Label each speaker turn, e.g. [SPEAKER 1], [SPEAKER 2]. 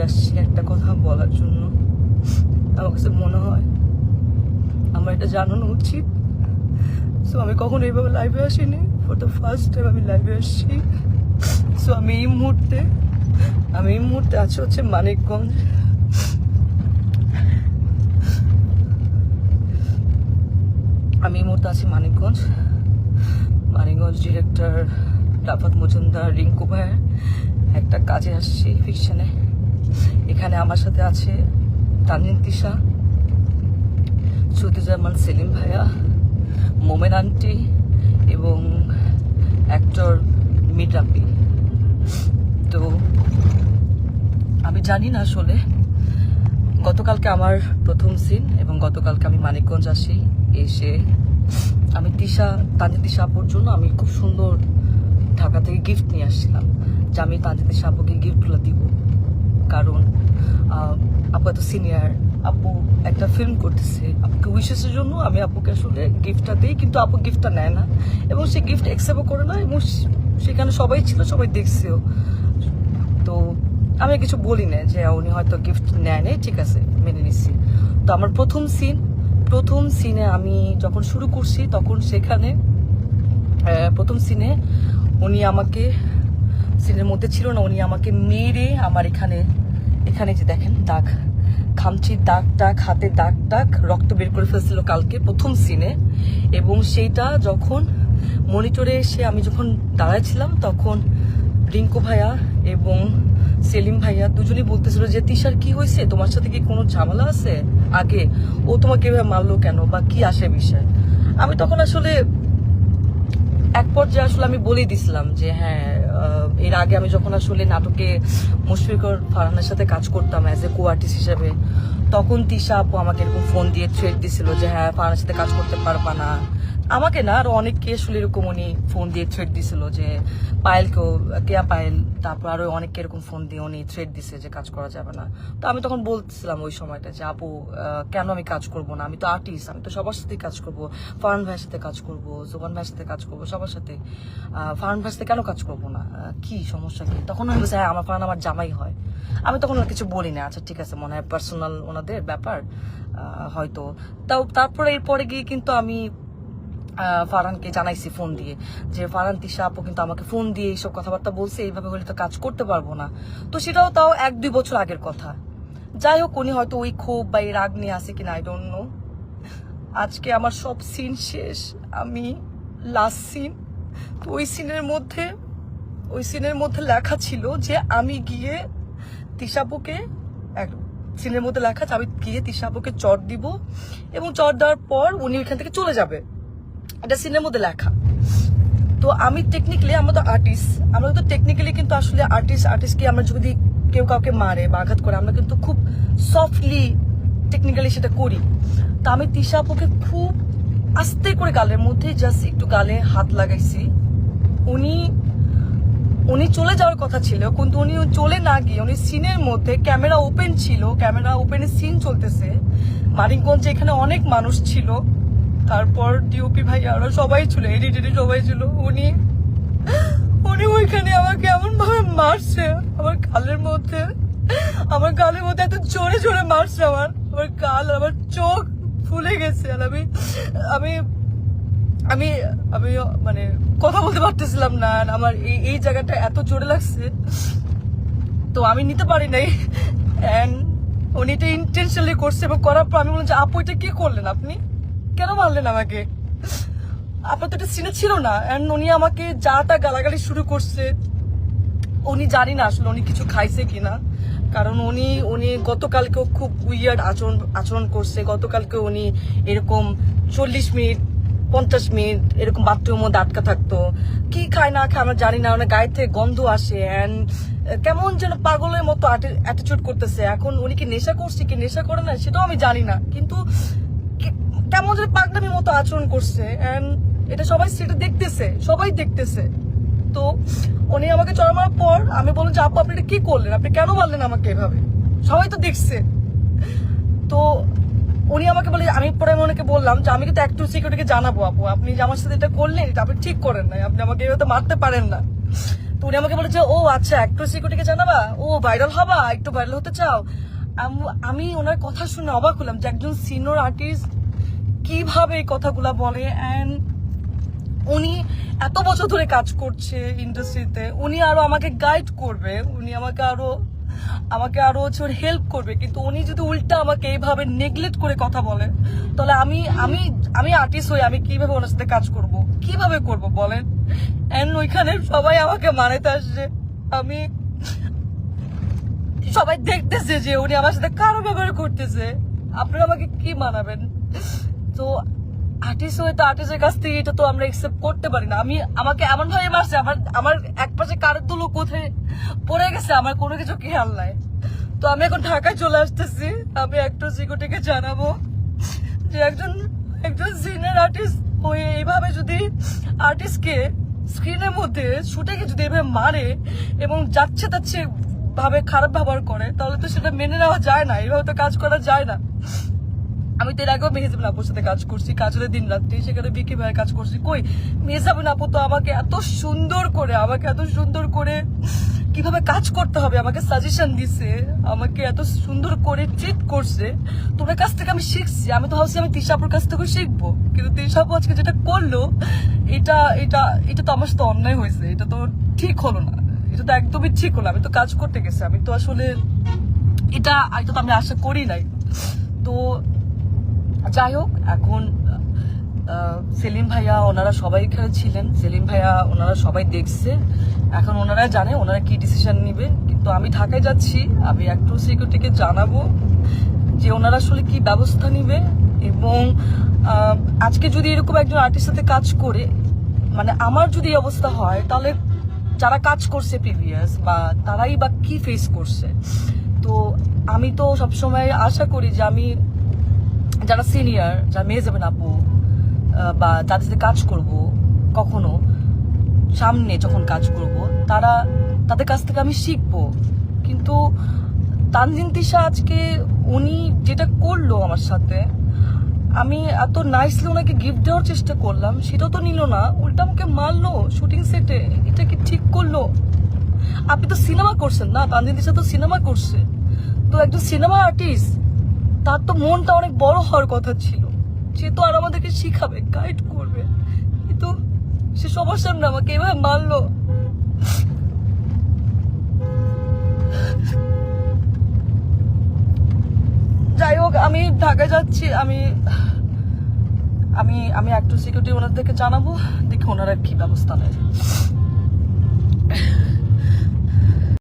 [SPEAKER 1] লাইভে আসছি একটা কথা বলার জন্য। আমার কাছে মনে হয় আমার এটা জানানো উচিত। সো আমি কখনো এইভাবে লাইভে আসিনি, ফর দ্য ফার্স্ট টাইম আমি লাইভে আসছি। সো আমি এই মুহূর্তে আছি হচ্ছে মানিকগঞ্জ। আমি এই মুহূর্তে আছি মানিকগঞ্জ ডিরেক্টর রাফাত মজুমদার রিঙ্কু ভাইয়ের একটা কাজে আসছি ফিকশনে। এখানে আমার সাথে আছে তানজিন তিশা, সুদুজ্জামান সেলিম ভাইয়া, মোমেন আন্টি এবং অ্যাক্টর মিরাপি। তো আমি জানি না আসলে গতকালকে আমার প্রথম সিন এবং গতকালকে আমি মানিকগঞ্জ আসি। এসে আমি তানজিন তিশা আপুর জন্য আমি খুব সুন্দর ঢাকা থেকে গিফট নিয়ে আসছিলাম যে আমি তানজিন তিশা আপুকে গিফটগুলো দিব, কারণ আপু এত সিনিয়র, আপু একটা ফিল্ম করতেছে, আপুকে উইশেসের জন্য আমি আপুকে আসলে গিফটটা দিই, কিন্তু আপু গিফটটা নেয় না এবং সে গিফট অ্যাকসেপ্টও করে না এবং সেখানে সবাই ছিল, সবাই দেখছেও। তো আমি কিছু বলি না যে উনি হয়তো গিফট নেয় নেই, ঠিক আছে মেনে নিচ্ছি। তো আমার প্রথম সিনে আমি যখন শুরু করছি তখন সেখানে প্রথম সিনে উনি আমাকে, সিনের মধ্যে ছিল না, উনি আমাকে মেরে আমার এখানে যে দেখেন দাগ, খামচির দাগ হাতে দাগ রক্ত বের করে ফেলছিল কালকে প্রথম সিনে। এবং সেইটা যখন মনিটরে এসে আমি যখন দাঁড়াইছিলাম তখন রিঙ্কু ভাইয়া এবং সেলিম ভাইয়া দুজনেই বলতেছিল যে তিশার কি হয়েছে, তোমার সাথে কি কোনো ঝামেলা আছে আগে, ও তোমাকে এভাবে মারলো কেন বা কি আসে বিষয়। আমি তখন আসলে এক পর্যায়ে আসলে আমি বলেই দিছিলাম যে হ্যাঁ, এর আগে আমি যখন আসলে নাটকে মুশফিকুর ফারহানের সাথে কাজ করতাম অ্যাজ এ কো আর্টিস্ট হিসেবে, তখন তিশা আপু আমাকে এরকম ফোন দিয়ে থ্রেট দিছিল যে হ্যাঁ ফারহানের সাথে কাজ করতে পারবা না। আমাকে না, আরো অনেককে আসলে এরকম উনি ফোন দিয়ে থ্রেট দিছিল যে পায়েলকেও, কেয়া পায়েল, তারপর আরো অনেককে এরকম ফোন দিয়ে উনি থ্রেট দিছে যে কাজ করা যাবে না। তো আমি তখন বলছিলাম ওই সময়টা যে আপু কেন আমি কাজ করব না, আমি তো আর্টিস্ট, আমি তো সবার সাথে কাজ করব, ফারহান ভাইয়ের সাথে কাজ করব, জোবান ভাইয়ের সাথে কাজ করব, সবার সাথে। ফারহান ভাইয়ের সাথে কেন কাজ করব না, কি সমস্যা কি? তখন আমি বলছি হ্যাঁ আমার ফারহান আমার জামাই হয়। আমি তখন আর কিছু বলি না, আচ্ছা ঠিক আছে মনে হয় পার্সোনাল ওনাদের ব্যাপার হয়তো। তারপরে এরপরে গিয়ে কিন্তু আমি ফারহানকে জানাইছি ফোন দিয়ে যে ফারহান তিশা আপু কিন্তু আমাকে ফোন দিয়ে এইসব কথাবার্তা বলছে, এইভাবে হলে তো কাজ করতে পারবো না। তো সেটাও তাও 1-2 বছর আগের কথা। যাই হোক, উনি হয়তো ওই ক্ষোভ বা এই রাগ নিয়ে আসে কিনা আই ডোন্ট নো। আজকে আমার সব সিন শেষ, আমি লাস্ট সিন। তো ওই সিনের মধ্যে লেখা ছিল যে আমি গিয়ে তিশাপুকে, সিনের মধ্যে লেখা আমি গিয়ে তিশাপুকে চট দিব এবং চট দেওয়ার পর উনি ওইখান থেকে চলে যাবে, এটা সিনের মধ্যে লেখা। তো আমি টেকনিক্যালি, আমরা তো আর্টিস্ট, আমরা তো টেকনিক্যালি কিন্তু আসলে আর্টিস্টকে আমরা যদি কেউ কাউকে মারে বা আঘাত করে আমরা কিন্তু খুব সফটলি টেকনিক্যালি সেটা করি। তো আমি তিশা আপুকে খুব আস্তে করে গালের মধ্যে জাস্ট একটু গালে হাত লাগাইছি। উনি চলে যাওয়ার কথা ছিল, কিন্তু উনি চলে না গিয়ে উনি সিনের মধ্যে, ক্যামেরা ওপেন ছিল, ক্যামেরা ওপেনে সিন চলতেছে মানিকগঞ্জে, এখানে অনেক মানুষ ছিল, তারপর ডিওপি ভাই আরো সবাই ছিল, এডিটর সবাই ছিল, উনি ওইখানে আমাকে এমন ভাবে মারছে আমার গালের মধ্যে এত জোরে জোরে মারছে আমার গাল, আমার চোখ ফুলে গেছে। আর আমি আমি আমি মানে কথা বলতে পারতেছিলাম না, আমার এই জায়গাটা এত জোরে লাগছে, তো আমি নিতে পারি নাই। এন্ড উনি এটা ইন্টেনশনালি করছে এবং করার পর আমি বললাম যে আপু এটা কি করলেন, আপনি কেন মারলেন আমাকে, আপনার তো এটা সিনে ছিল না। এন্ড উনি আমাকে যা তা গালাগালি শুরু করছে। উনি জানি না আসলে উনি কিছু খাইছে কিনা, কারণ উনি গতকালকেও খুব উইয়ার্ড আচরণ করছে। গতকালকে উনি এরকম 40 মিনিট 50 মিনিট এরকম বাথরুমের মধ্যে আটকা থাকতো, কি খায় না খায় আমরা জানি না, ওনার গায়ে থেকে গন্ধ আসে এন্ড কেমন যেন পাগলের মতো অ্যাটিটিউড করতেছে। এখন উনি কি নেশা করছে কি নেশা করে না সেটাও আমি জানি না, কিন্তু কেমন যেন পাগলামির মতো আচরণ করছে এন্ড এটা সবাই দেখতেছে। তো উনি আমাকে চড়া মারার পর আমি বললাম যে আপু আপনি এটা কি করলেন, আপনি কেন মারলেন আমাকে এভাবে, সবাই তো দেখছে। তো উনি আমাকে বলে, আমি পরে ওনাকে বললাম যে আমি কিন্তু একটু সিকিউরিটিকে জানাবো আপু, আপনি যে আমার সাথে এটা করলেন এটা আপনি ঠিক করেন নাই, আপনি আমাকে এভাবে মারতে পারেন না। তো উনি আমাকে বলে যে ও আচ্ছা একটু সিকিউরিটিকে জানাবা, ও ভাইরাল হবা, একটু ভাইরাল হতে চাও। আমি ওনার কথা শুনে অবাক হলাম যে একজন সিনিয়র আর্টিস্ট কিভাবে এই কথাগুলা বলে। অ্যান্ড উনি এত বছর ধরে কাজ করছে ইন্ডাস্ট্রিতে, উনি আরো আমাকে গাইড করবে, উনি আমাকে আরো হচ্ছে হেল্প করবে, কিন্তু উনি যদি উল্টা আমাকে এইভাবে নেগলেক্ট করে কথা বলে, তাহলে আমি আর্টিস্ট হই, আমি কিভাবে ওনার সাথে কাজ করব, কিভাবে করব বলেন। এন্ড ওইখানে সবাই আমাকে মানাতে আসছে, সবাই দেখতেছে যে উনি আমার সাথে কারো ব্যবহার করতেছে, আপনারা আমাকে কি মানাবেন? তো আর্টিস্ট হয়ে তো আর্টিস্টের কাছ থেকে এটা তো আমরা একসেপ্ট করতে পারি না। আমাকে এমন ভাবে মারছে, আমার এক পাশে কারের দুলো কোথায় পড়ে গেছে, আমার কোনো কিছু খেয়াল নাই। তো আমি এখন ঢাকায় চলে আসতেছি, আমি একটু সিকিউরিটিকে জানাবো যে একজন সিনিয়র আর্টিস্ট হয়ে এইভাবে যদি আর্টিস্টকে স্ক্রিনের মধ্যে শুটে যদি এভাবে মারে এবং যাচ্ছে তাচ্ছে ভাবে খারাপ ব্যবহার করে, তাহলে তো সেটা মেনে নেওয়া যায় না, এইভাবে তো কাজ করা যায় না। আমি তো এর আগেও মেহজাবিন আপুর সাথে কাজ করছি, কাজলের দিন রাত্রি, সেখানে বিকি ভাইয়ের কাজ করছি। কই মেহজাবিন আপু তো আমাকে এত সুন্দর করে কিভাবে কাজ করতে হবে আমাকে সাজেশন দিছে, আমাকে এত সুন্দর করে ট্রিট করছে। তোমার কাছ থেকে আমি শিখছি, আমি তো ভাবছি আমি তিশা আপুর কাছ থেকে শিখবো, কিন্তু তিশা আপু আজকে যেটা করলো এটা এটা এটা তো আমার সাথে অন্যায় হয়েছে, এটা তো ঠিক হলো না, এটা তো একদমই ঠিক হলো। আমি তো কাজ করতে গেছি, আমি তো আসলে এটা তো আমি আশা করি নাই। তো যাই হোক, এখন সেলিম ভাইয়া ওনারা সবাই এখানে ছিলেন, সেলিম ভাইয়া ওনারা সবাই দেখছে, এখন ওনারা জানে ওনারা কি ডিসিশন নিবে। কিন্তু আমি ঢাকায় যাচ্ছি, আমি একটু সিকিউরিটিকে জানাবো যে ওনারা আসলে কি ব্যবস্থা নিবে। এবং আজকে যদি এরকম একজন আর্টিস্টের সাথে কাজ করে, মানে আমার যদি এই অবস্থা হয়, তাহলে যারা কাজ করছে প্রিভিয়াস বা তারাই বা কি ফেস করছে। তো আমি তো সবসময় আশা করি যে আমি যারা সিনিয়র, যারা মেহজাবিন আপু বা যাদের সাথে কাজ করব, কখনো সামনে যখন কাজ করব, তাদের কাছ থেকে আমি শিখবো। কিন্তু তানজিন তিশা আজকে উনি যেটা করলো আমার সাথে, আমি এত নাইসলি ওনাকে গিফট দেওয়ার চেষ্টা করলাম, সেটাও তো নিল না, উল্টা আমাকে মারলো শুটিং সেটে। এটা কি ঠিক করলো? আপনি তো সিনেমা করছেন না, তানজিন তিশা তো সিনেমা করছে, তো একজন সিনেমা আর্টিস্ট, তার তো মনটা অনেক বড় হওয়ার কথা ছিল, সে তো আর আমাদেরকে শিখাবে, গাইড করবে, কিন্তু সে সবার সামনে আমাকে এভাবে মারলো। যাই হোক, আমি ঢাকায় যাচ্ছি, আমি একটু সিকিউরিটি ওনাদেরকে জানাবো, দেখি ওনারা কি ব্যবস্থা নেয়।